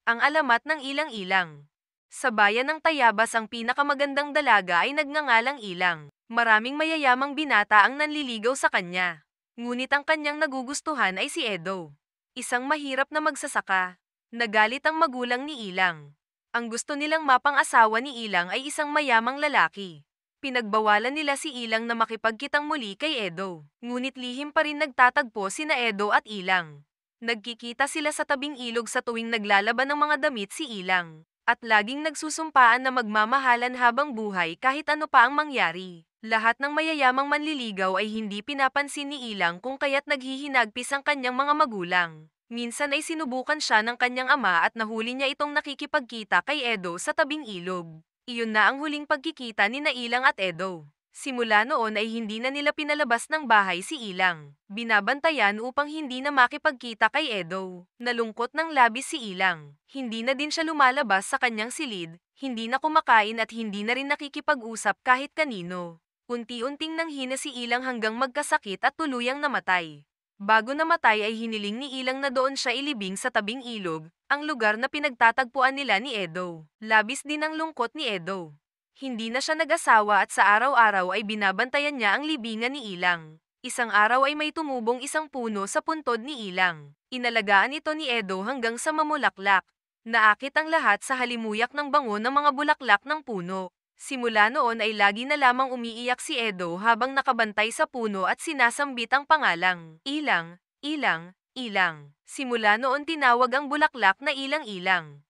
Ang alamat ng ilang-ilang. Sa bayan ng Tayabas ang pinakamagandang dalaga ay nagngangalang Ilang. Maraming mayayamang binata ang nanliligaw sa kanya. Ngunit ang kanyang nagugustuhan ay si Edo. Isang mahirap na magsasaka. Nagalit ang magulang ni Ilang. Ang gusto nilang mapang-asawa ni Ilang ay isang mayamang lalaki. Pinagbawalan nila si Ilang na makipagkitang muli kay Edo. Ngunit lihim pa rin nagtatagpo sina Edo at Ilang. Nagkikita sila sa tabing ilog sa tuwing naglalaban ng mga damit si Ilang. At laging nagsusumpaan na magmamahalan habang buhay kahit ano pa ang mangyari. Lahat ng mayayamang manliligaw ay hindi pinapansin ni Ilang kung kaya't naghihinagpis ang kanyang mga magulang. Minsan ay sinubukan siya ng kanyang ama at nahuli niya itong nakikipagkita kay Edo sa tabing ilog. Iyon na ang huling pagkikita ni na Ilang at Edo. Simula noon ay hindi na nila pinalabas ng bahay si Ilang. Binabantayan upang hindi na makipagkita kay Edo. Nalungkot ng labis si Ilang. Hindi na din siya lumalabas sa kanyang silid, hindi na kumakain at hindi na rin nakikipag-usap kahit kanino. Unti-unting nanghina si Ilang hanggang magkasakit at tuluyang namatay. Bago namatay ay hiniling ni Ilang na doon siya ilibing sa tabing ilog, ang lugar na pinagtatagpuan nila ni Edo. Labis din ang lungkot ni Edo. Hindi na siya nag-asawa at sa araw-araw ay binabantayan niya ang libingan ni Ilang. Isang araw ay may tumubong isang puno sa puntod ni Ilang. Inalagaan ito ni Edo hanggang sa mamulaklak. Naakit ang lahat sa halimuyak ng bango ng mga bulaklak ng puno. Simula noon ay lagi na lamang umiiyak si Edo habang nakabantay sa puno at sinasambit ang pangalang Ilang, Ilang, Ilang. Simula noon tinawag ang bulaklak na Ilang-Ilang.